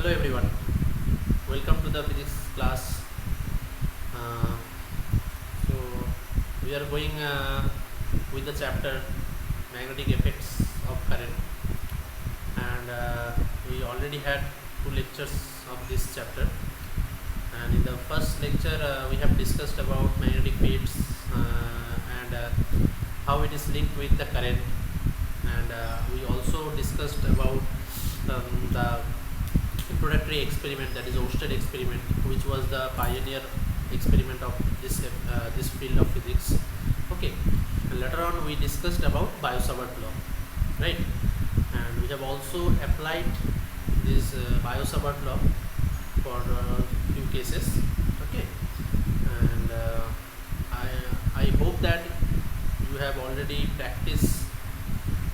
Hello everyone, welcome to the physics class. Uh, so we are going with the chapter magnetic effects of current, and we already had two lectures of this chapter. And in the first lecture we have discussed about magnetic fields and how it is linked with the current, and we also discussed about the introductory experiment, that is Oersted experiment, which was the pioneer experiment of this field of physics. Okay, and later on we discussed about Biot-Savart law, right? And we have also applied this Biot-Savart law for few cases. Okay, and I hope that you have already practiced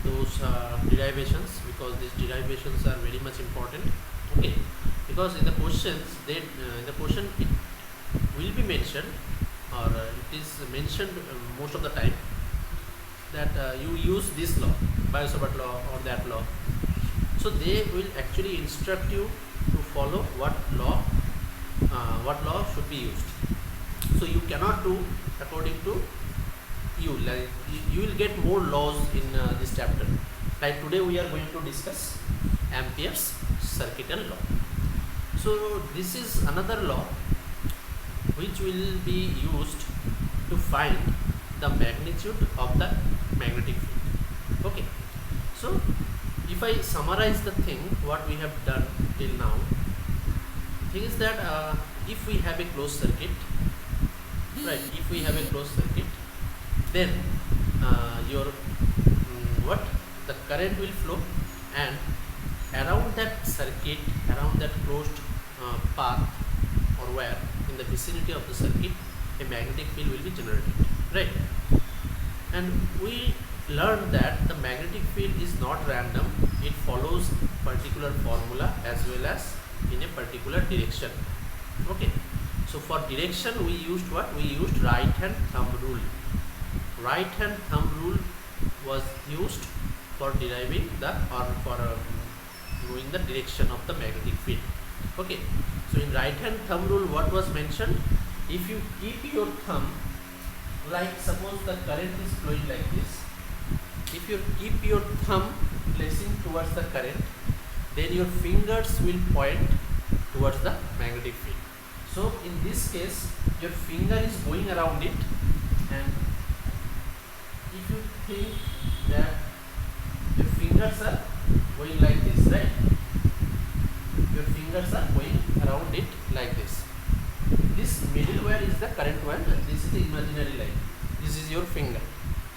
those derivations, because these derivations are very much important. Okay, because in the questions in the question it will be mentioned, or it is mentioned most of the time, that you use this law, Biot-Savart law or that law. So they will actually instruct you to follow what law should be used. So you cannot do according to you. Like you will get more laws in this chapter. Like today we are going to discuss Ampere's circuital law. So this is another law which will be used to find the magnitude of the magnetic field. Okay, so if I summarize the thing what we have done till now, the thing is that if we have a closed circuit, right, if we have a closed circuit, then the current will flow, and around that circuit, around that closed path or wire in the vicinity of the circuit, a magnetic field will be generated, right? And we learned that the magnetic field is not random, it follows particular formula as well as in a particular direction. Okay, so for direction we used what? We used right hand thumb rule. Right hand thumb rule was used for deriving for knowing the direction of the magnetic field. Okay, so in right hand thumb rule what was mentioned? If you keep your thumb, like suppose the current is flowing like this, if you keep your thumb placing towards the current, then your fingers will point towards the magnetic field. So in this case your finger is going around it, and if you think that your fingers are going like this, right? Your fingers are going around it like this. This middle wire is the current wire, and this is the imaginary line. This is your finger.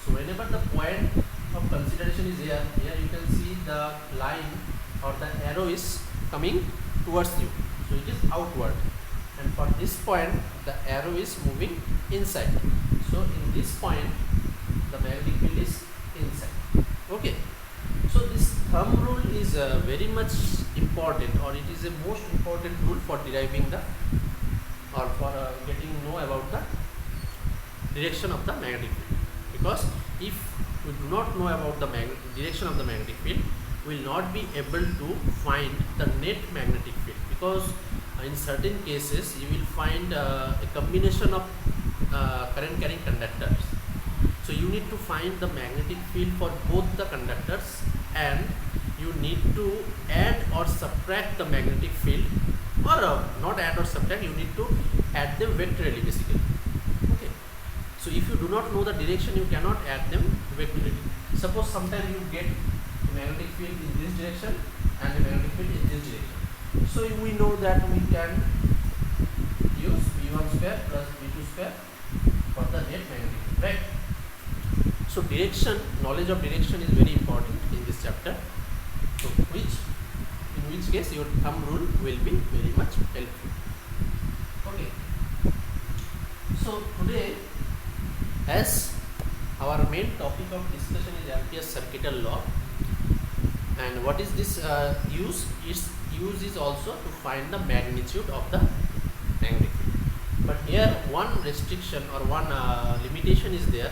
So whenever the point of consideration is here you can see the line or the arrow is coming towards you. So it is outward. And for this point the arrow is moving inside. So in this point the magnetic field is inside. Okay, so this thumb rule is very much important, or it is a most important rule for deriving the, or for getting know about the direction of the magnetic field. Because if we do not know about the direction of the magnetic field, we will not be able to find the net magnetic field, because in certain cases you will find a combination of current carrying conductors. So you need to find the magnetic field for both the conductors, and you need to add or subtract the magnetic field, or not add or subtract, you need to add them vectorially basically. Okay, so if you do not know the direction, you cannot add them vectorially. Suppose sometime you get a magnetic field in this direction and a magnetic field in this direction. So we know that we can use V1 square plus V2 square for the net magnetic field, right? So direction, knowledge of direction is very important in this chapter. So in which case your thumb rule will be very much helpful. Okay. So today, as our main topic of discussion is Ampere's circuital law, and what is this use? Its use is also to find the magnitude of the magnetic field. But here one restriction or one limitation is there.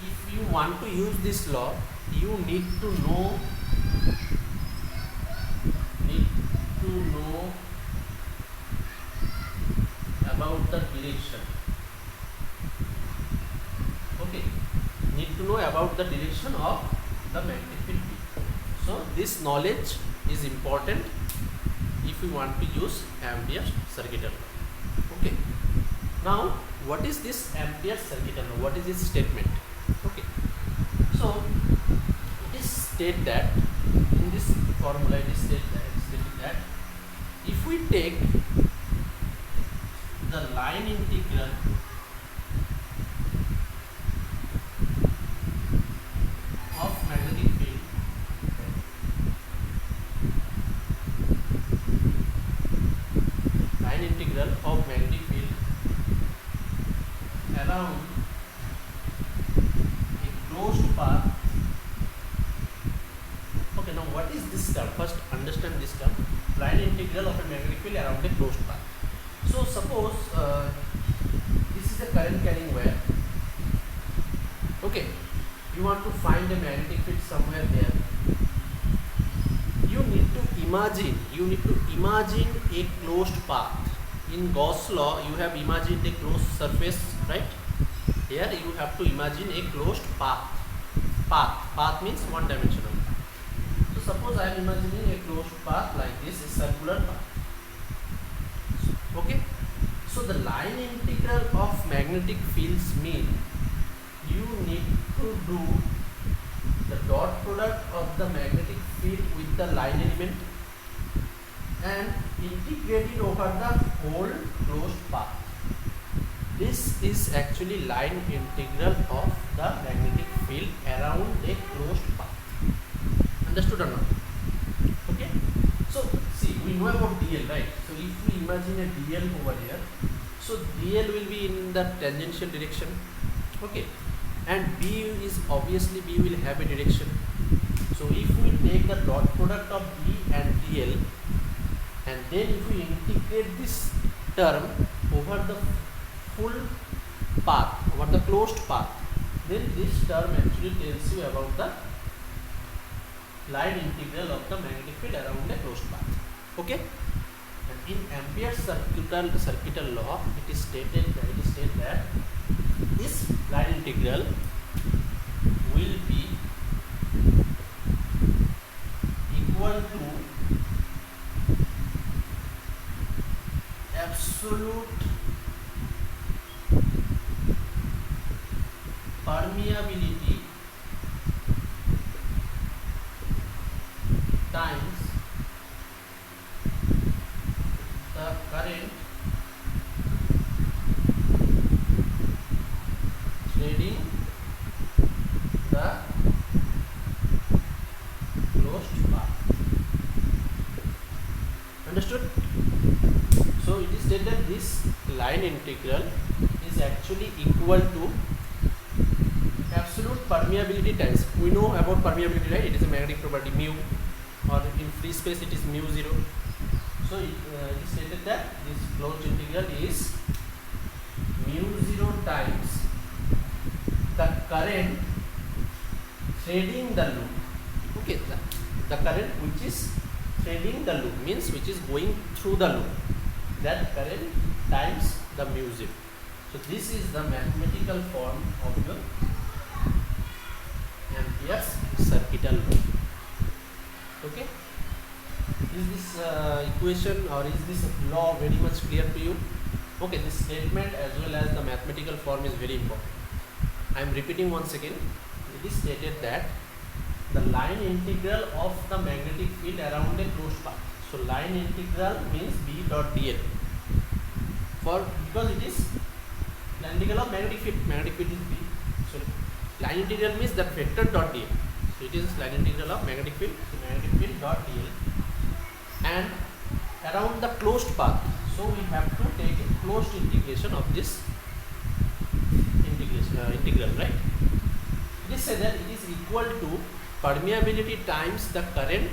If you want to use this law, you need to know the direction of the magnetic field B. So this knowledge is important if we want to use Ampere circuital law. Okay. Now what is this Ampere circuital law? What is this statement? Okay. So it is stated that in this formula it is stated that if we take the line integral of magnetic field around a closed path. Okay, now what is this term? First understand this term, line integral of a magnetic field around a closed path. So suppose this is a current carrying wire. Okay, you want to find a magnetic field somewhere there. You need to imagine a closed path. In Gauss law, you have imagined a closed surface, right? Here you have to imagine a closed path. Path means one dimensional. So suppose I am imagining a closed path like this, a circular path. Okay. So the line integral of magnetic fields mean you need to do the dot product of the magnetic field with the line element and integrate it over the whole closed path. This is actually line integral of the magnetic field around a closed path. Understood or not? Okay. So see, we know about dl, right? So if we imagine a dl over here, so dl will be in the tangential direction. Okay. And B is obviously B will have a direction. So if we take the dot product of B and dl, and then if we integrate this term over the full path, over the closed path, then this term actually tells you about the line integral of the magnetic field around a closed path. Okay. And in Ampere's circuital law, it is stated that this line integral will be equal to absolute permeability times the current threading the closed path. Understood? So it is said that this line integral is actually equal to absolute permeability times. We know about permeability, right? It is a magnetic property mu, or in free space it is mu 0. So it is stated that this closed integral is mu 0 times the current threading the loop. Okay, the current which is threading the loop means which is going through the loop. That current times the mu 0. So this is the mathematical form of your Ampere's circuital law. Okay. Is this equation or is this law very much clear to you? Okay, this statement as well as the mathematical form is very important. I am repeating once again. It is stated that the line integral of the magnetic field around a closed path. So line integral means B dot dl. Because it is line integral of magnetic field is B. So line integral means that vector dot dl. So it is line integral of magnetic field dot dl, and around the closed path. So we have to take a closed integration of this integral, right? It is said that it is equal to permeability times the current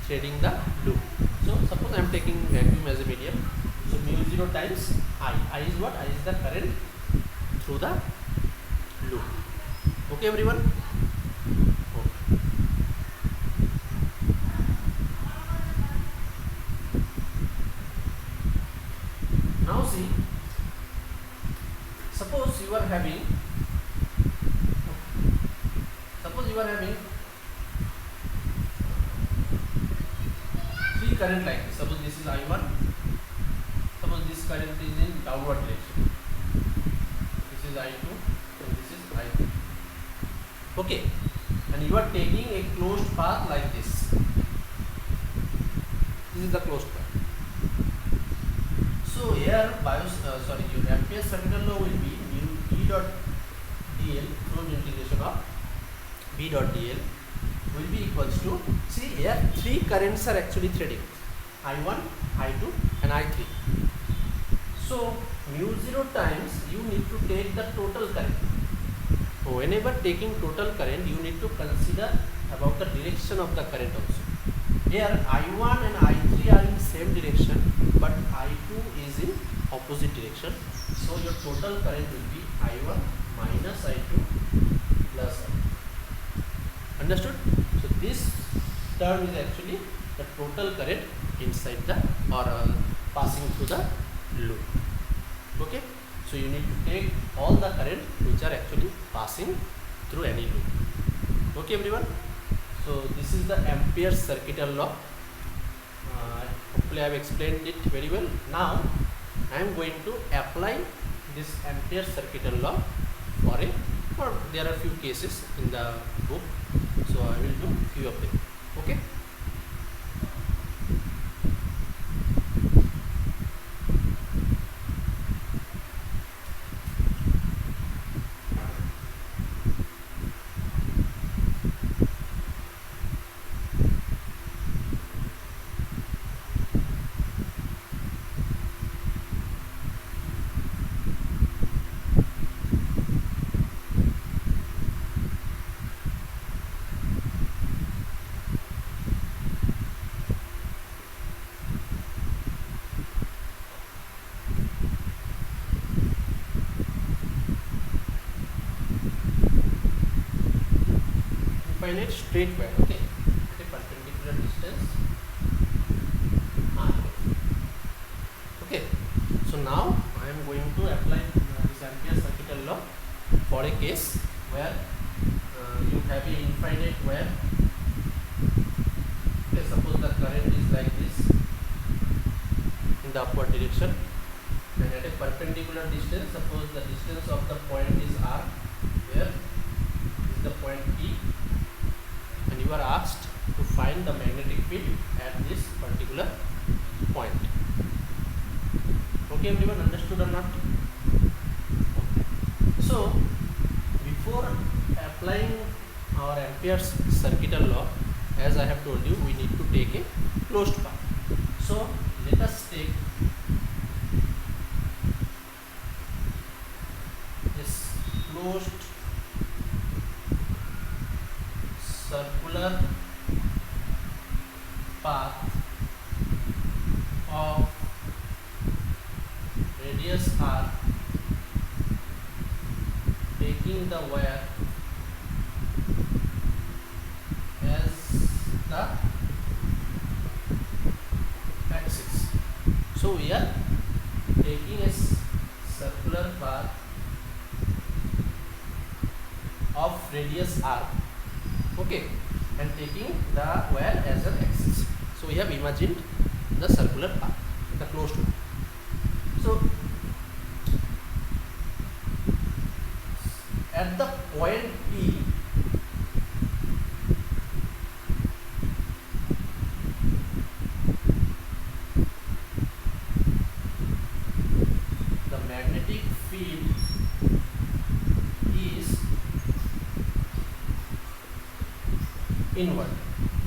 threading the loop. So suppose I am taking vacuum as a medium. So mu 0 times I. I is what? I is the current through the loop. Okay, everyone? Okay. Now see, suppose you are having current like this. Suppose this is I1. Suppose this current is in downward direction. This is I2 and this is I3. Okay, and you are taking a closed path like this. This is the closed path. So here your Ampere's circuital law will be mu E dot dl through integration of B dot dl will be equals to, see here three currents are actually threading, I1, I2 and I3. So mu 0 times you need to take the total current. So whenever taking total current, you need to consider about the direction of the current also. Here I1 and I3 are in same direction, but I2 is in opposite direction. So your total current will be I1 minus I2 plus I. Understood? So this term is actually the total current inside the passing through the loop. Okay? So you need to take all the current which are actually passing through any loop. Okay everyone? So this is the Ampere's circuital law. Hopefully I have explained it very well. Now I am going to apply this Ampere's circuital law for there are few cases in the book. So I will do few of them. Okay. Infinite straight wire, okay, at a perpendicular distance r. Okay, so now I am going to apply this Ampere's circuital law for a case where you have a infinite wire. Okay, suppose the current is like this in the upward direction, and at a perpendicular distance, suppose the distance of the point is r, where is the point P, and you are asked to find the magnetic field at this particular point. Okay everyone, understood or not? So before applying our Ampere's circuital law, as I have told you, we need to take a closed path. So let us take this closed circular path of radius r, taking the wire as the axis. So we are taking a circular path of radius r, okay, and taking the wire as an axis. So we have imagined the circular path, the closed path. So at the point P, the magnetic field is inward.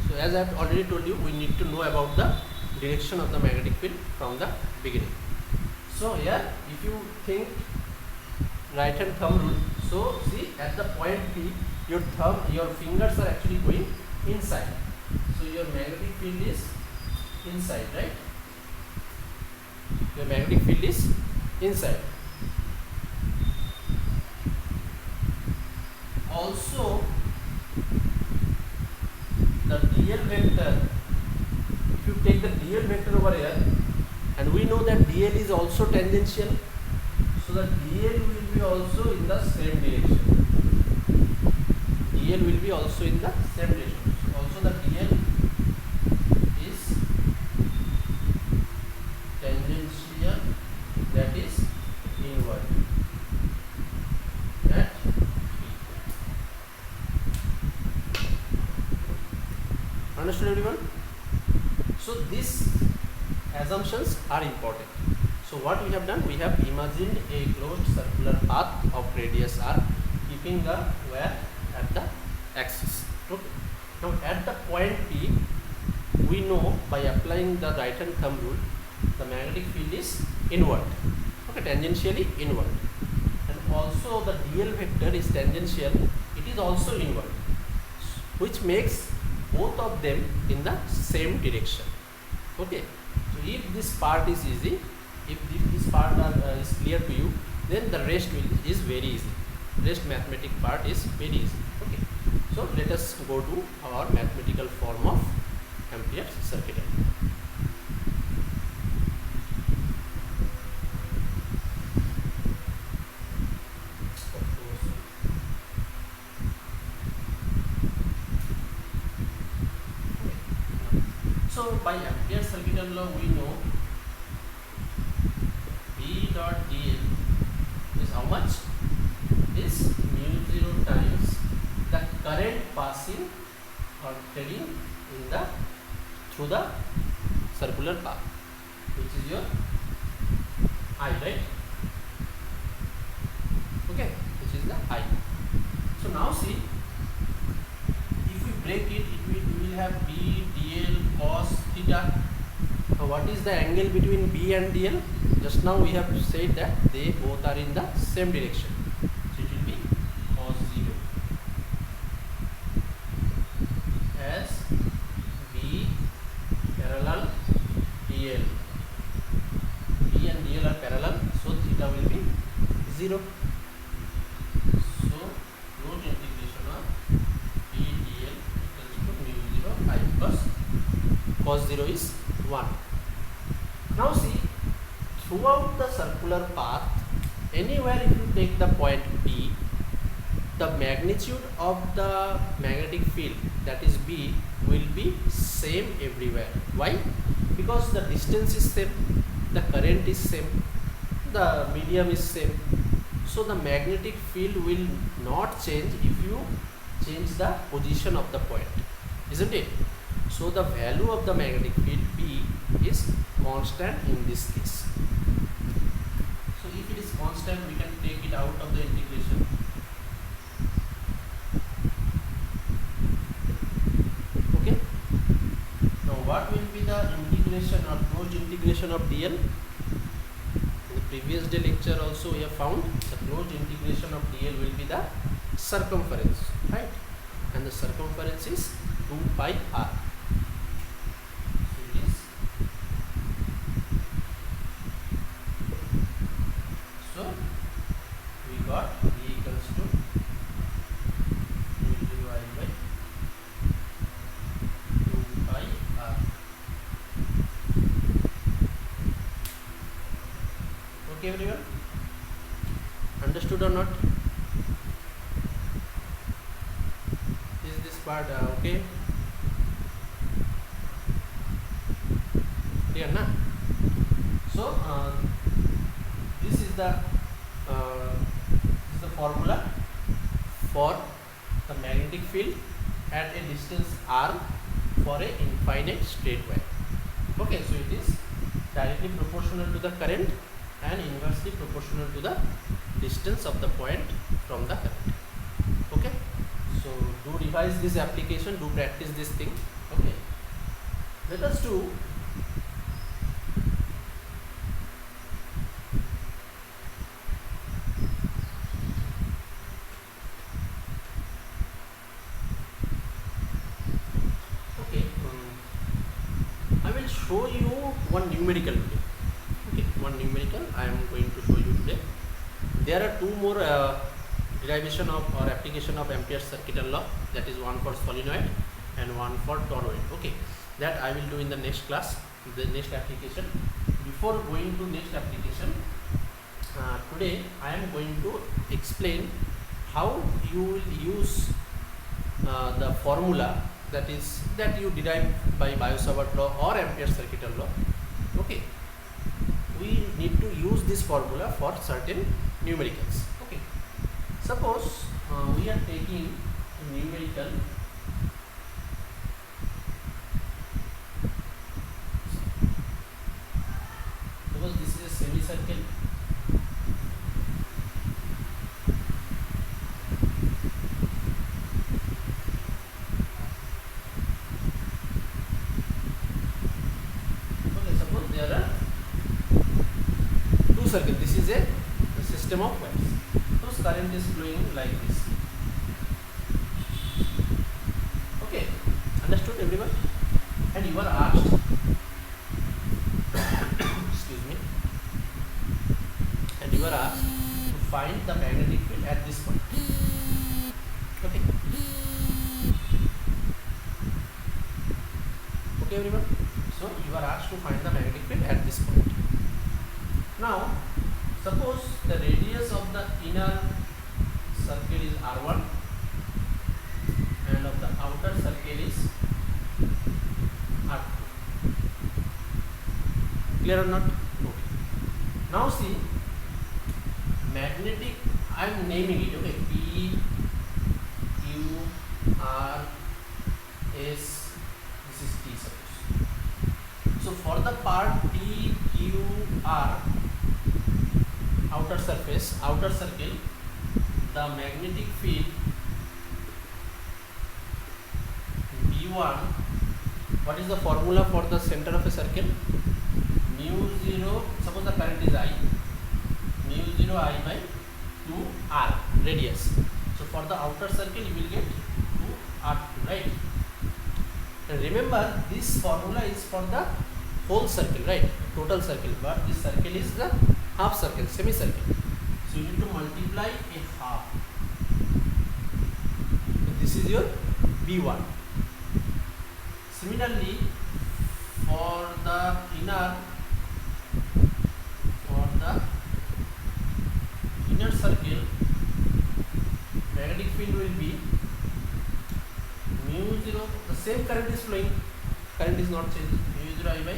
So as I have already told you, we need to know about the direction of the magnetic field from the beginning. So here, if you think right hand thumb rule, so see at the point P, your fingers are actually going inside. So your magnetic field is inside, right? Your magnetic field is inside. Also, the dl vector, if you take the dl vector over here, and we know that dl is also tangential, so the dl will be also in the same direction. dl will be also in the same direction. So also the dl is So these assumptions are important. So what we have done, we have imagined a closed circular path of radius r, keeping the wire at the axis. Okay. Now at the point P, we know by applying the right hand thumb rule, the magnetic field is inward. Okay, tangentially inward. And also the dl vector is tangential, it is also inward, which makes both of them in the same direction. Okay, so if this part is easy, if this part is clear to you, then the rest is very easy. Rest mathematical part is very easy. Okay, so let us go to our mathematical form of Ampere's circuital. So by Ampere's circuital law, we know B dot dl is how much? Is mu0 times the current passing or threading in the through the circular path, which is your I, right? Okay, which is the I. So now see, if we break it, we will have B dl cos theta. Now what is the angle between B and dl? Just now we have said that they both are in the same direction. So it will be cos 0 as B parallel dl. B and dl are parallel, so theta will be 0. So root integration of B dl equals to mu 0 I, because cos 0 is 1. Now see, throughout the circular path, anywhere if you take the point P, the magnitude of the magnetic field, that is B, will be same everywhere. Why? Because the distance is same, the current is same, the medium is same. So the magnetic field will not change if you change the position of the point, isn't it? So the value of the magnetic field B is constant in this case. So if it is constant, we can take it out of the integration. Okay. Now what will be the integration or closed integration of dl? In the previous day lecture also we have found the closed integration of dl will be the circumference, right? And the circumference is 2 pi r. So we got B equals to mu0 I by 2 pi r. Okay everyone? Understood or not? Is this part okay? Clear na? So this is the formula for the magnetic field at a distance r for a infinite straight wire. Okay, so it is directly proportional to the current and inversely proportional to the distance of the point from the current. Okay, so do revise this application, do practice this thing. Okay, let us do show you one numerical today. Okay, one numerical I am going to show you today. There are two more derivation of or application of Ampere's circuital law, that is one for solenoid and one for toroid. Okay, that I will do in the next class, the next application. Before going to next application, today I am going to explain how you will use the formula that you derive by Biot-Savart law or Ampere's circuital law. Okay, we need to use this formula for certain numericals. Okay, suppose we are taking a numerical semicircle. Okay, suppose there are two circles. This is a system of wires. So current is flowing like this. Okay, understood everyone? And you are asked excuse me, and you are asked to find the magnetic field at this point. Okay. Okay everyone? So you are asked to find the magnetic field at this point. Now suppose the radius of the inner circle is R1 and of the outer circle is R2. Clear or not? Okay. Now see, magnetic, I am naming it, okay, P, Q, R, S, this is T suppose. So for the part P, Q, R, outer surface, outer circle, the magnetic field B1, what is the formula for the center of a circle? Mu 0, suppose the current is I, mu 0 I by 2 R, radius. So for the outer circle you will get 2 R2, right? And remember this formula is for the whole circle, right? Total circle, but this circle is the half circle, semicircle. So you need to multiply a half. So this is your B1. Similarly, for the inner circle, magnetic field will be mu 0. The same current is flowing. Current is not changing. Mu 0 I by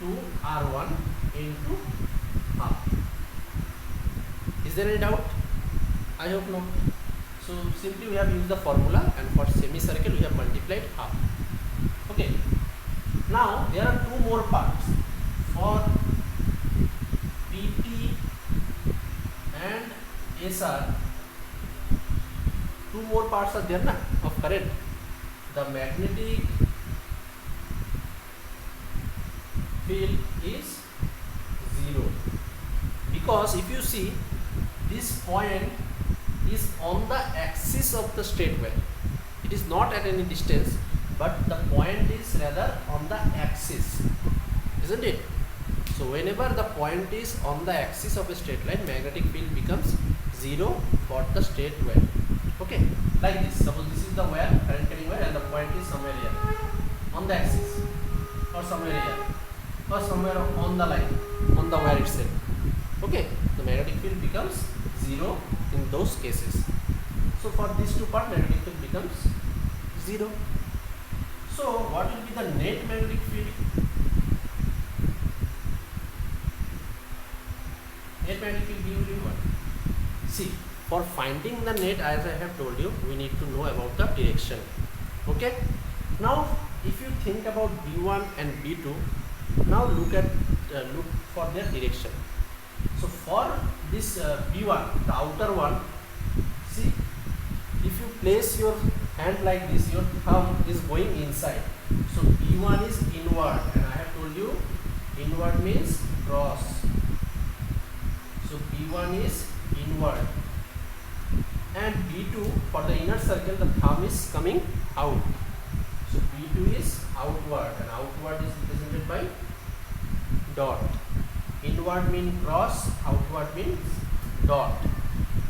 2 R1 into half. Is there any doubt? I hope not. So simply we have used the formula, and for semicircle we have multiplied half. Okay. Now there are two more parts. For PT and SR, two more parts are there na, of current. The magnetic field is 0, because if you see, this point is on the axis of the straight wire. It is not at any distance, but the point is rather on the axis, isn't it? So whenever the point is on the axis of a straight line, magnetic field becomes 0 for the straight wire. Okay, like this. Suppose this is the wire, current carrying wire, and the point is somewhere here on the axis, or somewhere here, or somewhere on the line, on the wire itself. Okay, the magnetic field becomes 0 in those cases. So for these two parts, magnetic field becomes 0. So what will be the net magnetic field? Net magnetic field will be what? See, for finding the net, as I have told you, we need to know about the direction. Okay. Now, if you think about B1 and B2, now look for their direction. So for this B1, the outer one, see, if you place your hand like this, your thumb is going inside. So B1 is inward, and I have told you inward means cross. So B1 is inward, and B2, for the inner circle, the thumb is coming out. So B2 is outward, and outward is represented by dot. Inward means cross, outward means dot.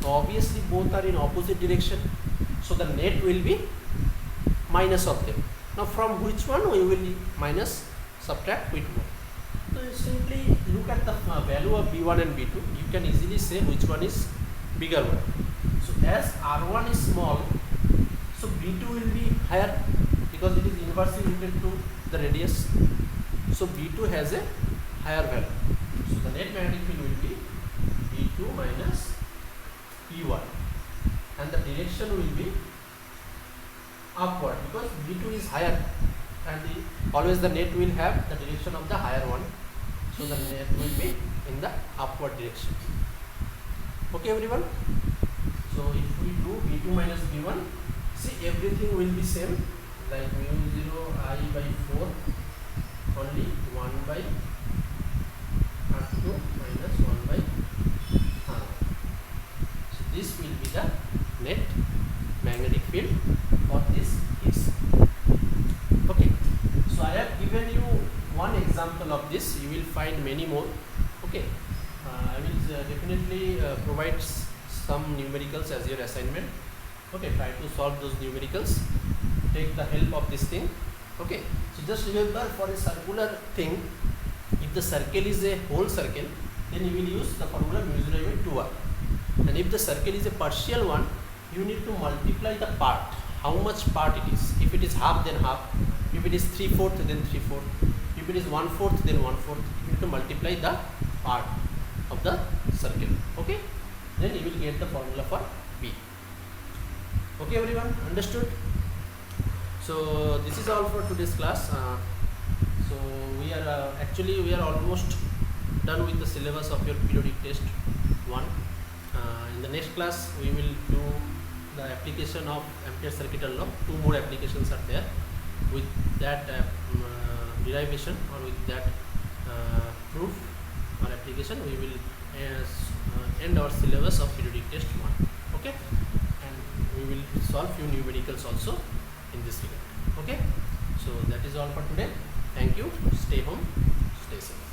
So obviously both are in opposite direction. So the net will be minus of them. Now from which one we will minus, subtract which one? So you simply look at the value of B1 and B2. You can easily say which one is bigger one. So as R1 is small, so B2 will be higher because it is inversely related to the radius. So B2 has a higher value. So the net magnetic field will be B2 minus P1, and the direction will be upward because B2 is higher, and always the net will have the direction of the higher one. So the net will be in the upward direction. Okay everyone, so if we do V2 minus V1, see everything will be same, like mu 0 I by 4 only 1 by R2 minus 1 by R1. So this will be the net magnetic field for this case. Okay, so I have given you one example of this, you will find many more. Okay, I will definitely provide some numericals as your assignment. Okay, try to solve those numericals, take the help of this thing. Okay, so just remember, for a circular thing, if the circle is a whole circle, then you will use the formula mu 0 by 2r, and if the circle is a partial one, you need to multiply the part, how much part it is. If it is half, then half. If it is 3/4, then 3/4. If it is 1/4, then 1/4. You need to multiply the part of the circle. Okay, then you will get the formula for B. Okay everyone, understood? So this is all for today's class. So we are actually we are almost done with the syllabus of your periodic test 1. In the next class we will do the application of Ampere circuital law. 2 more applications are there. With that derivation, or with that proof or application, we will end our syllabus of periodic test 1. Okay, and we will solve few numericals also in this regard. Okay, so that is all for today. Thank you. Stay home, stay safe.